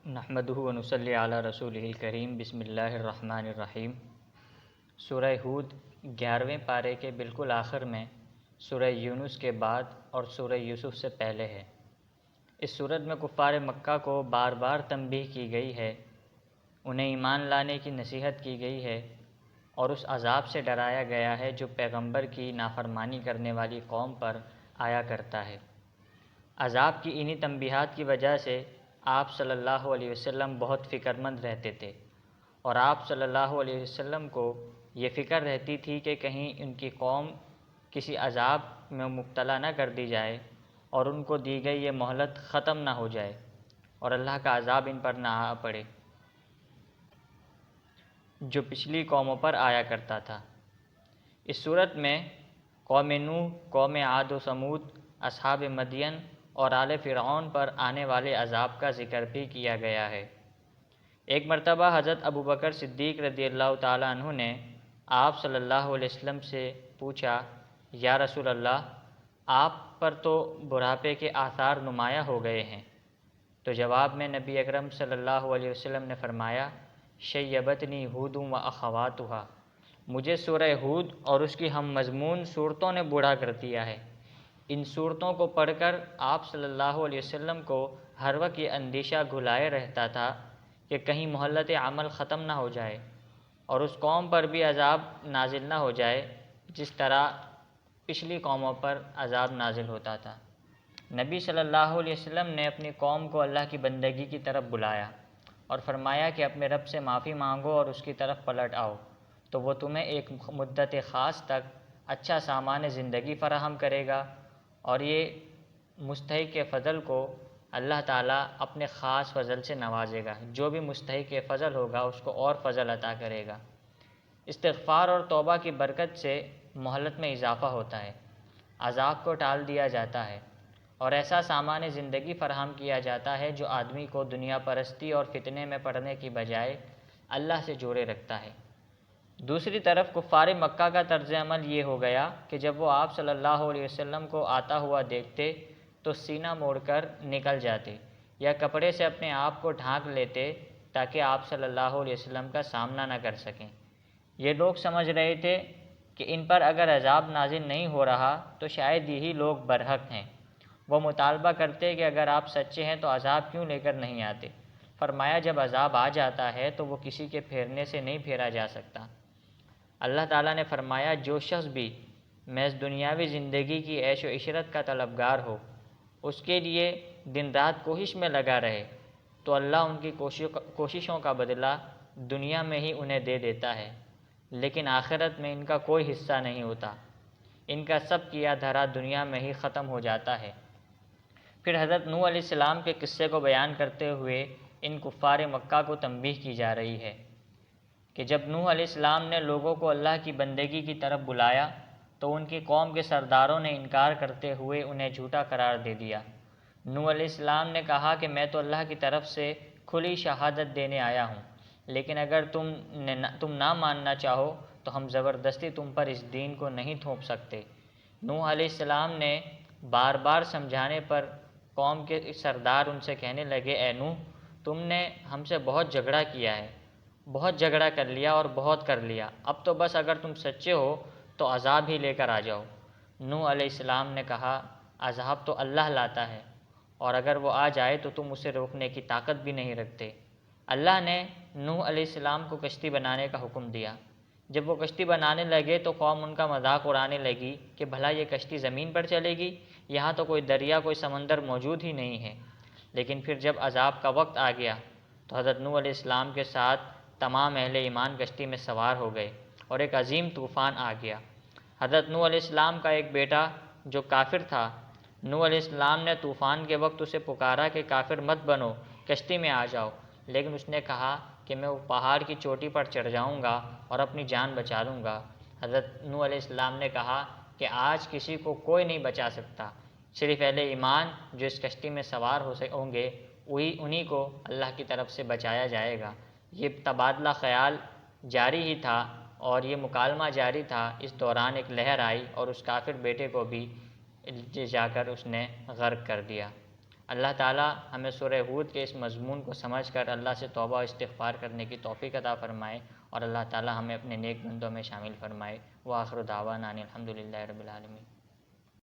نحمدہ و نصلی علی رسولہ الکریم بسم اللہ الرحمن الرحیم۔ سورہ ہود 11ویں پارے کے بالکل آخر میں سورہ یونس کے بعد اور سورہ یوسف سے پہلے ہے۔ اس سورت میں کفار مکہ کو بار بار تنبیہ کی گئی ہے، انہیں ایمان لانے کی نصیحت کی گئی ہے اور اس عذاب سے ڈرایا گیا ہے جو پیغمبر کی نافرمانی کرنے والی قوم پر آیا کرتا ہے۔ عذاب کی انہی تنبیہات کی وجہ سے آپ صلی اللہ علیہ وسلم بہت فکر مند رہتے تھے، اور آپ صلی اللہ علیہ وسلم کو یہ فکر رہتی تھی کہ کہیں ان کی قوم کسی عذاب میں مبتلا نہ کر دی جائے اور ان کو دی گئی یہ مہلت ختم نہ ہو جائے اور اللہ کا عذاب ان پر نہ آ پڑے جو پچھلی قوموں پر آیا کرتا تھا۔ اس صورت میں قوم نوح، قوم عاد و سمود، اصحاب مدین اور آل فرعون پر آنے والے عذاب کا ذکر بھی کیا گیا ہے۔ ایک مرتبہ حضرت ابوبکر صدیق رضی اللہ تعالیٰ عنہ نے آپ صلی اللہ علیہ وسلم سے پوچھا، یا رسول اللہ، آپ پر تو بڑھاپے کے آثار نمایاں ہو گئے ہیں۔ تو جواب میں نبی اکرم صلی اللہ علیہ وسلم نے فرمایا، شیبتنی ہود و اخواتھا، مجھے سورہ ہود اور اس کی ہم مضمون صورتوں نے بوڑھا کر دیا ہے۔ ان صورتوں کو پڑھ کر آپ صلی اللہ علیہ وسلم کو ہر وقت یہ اندیشہ گھلائے رہتا تھا کہ کہیں مہلت عمل ختم نہ ہو جائے اور اس قوم پر بھی عذاب نازل نہ ہو جائے جس طرح پچھلی قوموں پر عذاب نازل ہوتا تھا۔ نبی صلی اللہ علیہ وسلم نے اپنی قوم کو اللہ کی بندگی کی طرف بلایا اور فرمایا کہ اپنے رب سے معافی مانگو اور اس کی طرف پلٹ آؤ، تو وہ تمہیں ایک مدت خاص تک اچھا سامان زندگی فراہم کرے گا، اور یہ مستحق فضل کو اللہ تعالیٰ اپنے خاص فضل سے نوازے گا۔ جو بھی مستحق فضل ہوگا اس کو اور فضل عطا کرے گا۔ استغفار اور توبہ کی برکت سے مہلت میں اضافہ ہوتا ہے، عذاب کو ٹال دیا جاتا ہے اور ایسا سامان زندگی فراہم کیا جاتا ہے جو آدمی کو دنیا پرستی اور فتنے میں پڑنے کی بجائے اللہ سے جوڑے رکھتا ہے۔ دوسری طرف کفار مکہ کا طرز عمل یہ ہو گیا کہ جب وہ آپ صلی اللہ علیہ وسلم کو آتا ہوا دیکھتے تو سینہ موڑ کر نکل جاتے یا کپڑے سے اپنے آپ کو ڈھانک لیتے تاکہ آپ صلی اللہ علیہ وسلم کا سامنا نہ کر سکیں۔ یہ لوگ سمجھ رہے تھے کہ ان پر اگر عذاب نازل نہیں ہو رہا تو شاید یہی لوگ برحق ہیں۔ وہ مطالبہ کرتے کہ اگر آپ سچے ہیں تو عذاب کیوں لے کر نہیں آتے؟ فرمایا، جب عذاب آ جاتا ہے تو وہ کسی کے پھیرنے سے نہیں پھیرا جا سکتا۔ اللہ تعالیٰ نے فرمایا، جو شخص بھی محض دنیاوی زندگی کی عیش و عشرت کا طلبگار ہو، اس کے لیے دن رات کوشش میں لگا رہے تو اللہ ان کی کوششوں کا بدلہ دنیا میں ہی انہیں دے دیتا ہے، لیکن آخرت میں ان کا کوئی حصہ نہیں ہوتا، ان کا سب کیا دھرا دنیا میں ہی ختم ہو جاتا ہے۔ پھر حضرت نوح علیہ السلام کے قصے کو بیان کرتے ہوئے ان کفار مکہ کو تنبیہ کی جا رہی ہے کہ جب نوح علیہ السلام نے لوگوں کو اللہ کی بندگی کی طرف بلایا تو ان کی قوم کے سرداروں نے انکار کرتے ہوئے انہیں جھوٹا قرار دے دیا۔ نوح علیہ السلام نے کہا کہ میں تو اللہ کی طرف سے کھلی شہادت دینے آیا ہوں، لیکن اگر تم نہ ماننا چاہو تو ہم زبردستی تم پر اس دین کو نہیں تھوپ سکتے۔ نوح علیہ السلام نے بار بار سمجھانے پر قوم کے سردار ان سے کہنے لگے، اے نوح، تم نے ہم سے بہت جھگڑا کیا ہے، بہت جھگڑا کر لیا اور بہت کر لیا، اب تو بس اگر تم سچے ہو تو عذاب ہی لے کر آ جاؤ۔ نوح علیہ السلام نے کہا، عذاب تو اللہ لاتا ہے اور اگر وہ آ جائے تو تم اسے روکنے کی طاقت بھی نہیں رکھتے۔ اللہ نے نوح علیہ السلام کو کشتی بنانے کا حکم دیا۔ جب وہ کشتی بنانے لگے تو قوم ان کا مذاق اڑانے لگی کہ بھلا یہ کشتی زمین پر چلے گی؟ یہاں تو کوئی دریا، کوئی سمندر موجود ہی نہیں ہے۔ لیکن پھر جب عذاب کا وقت آ گیا تو حضرت نوح علیہ السلام کے ساتھ تمام اہل ایمان کشتی میں سوار ہو گئے اور ایک عظیم طوفان آ گیا۔ حضرت نوح علیہ السلام کا ایک بیٹا جو کافر تھا، نوح علیہ السلام نے طوفان کے وقت اسے پکارا کہ کافر مت بنو، کشتی میں آ جاؤ، لیکن اس نے کہا کہ میں وہ پہاڑ کی چوٹی پر چڑھ جاؤں گا اور اپنی جان بچا لوں گا۔ حضرت نوح علیہ السلام نے کہا کہ آج کسی کو کوئی نہیں بچا سکتا، صرف اہل ایمان جو اس کشتی میں سوار ہوں گے انہی کو اللہ کی طرف سے بچایا جائے گا۔ یہ تبادلہ خیال جاری ہی تھا اور یہ مکالمہ جاری تھا، اس دوران ایک لہر آئی اور اس کافر بیٹے کو بھی جا کر اس نے غرق کر دیا۔ اللہ تعالیٰ ہمیں سورہ ہود کے اس مضمون کو سمجھ کر اللہ سے توبہ و استغفار کرنے کی توفیق عطا فرمائے، اور اللہ تعالیٰ ہمیں اپنے نیک بندوں میں شامل فرمائے۔ وآخر دعوانا ان الحمد للہ رب العالمین۔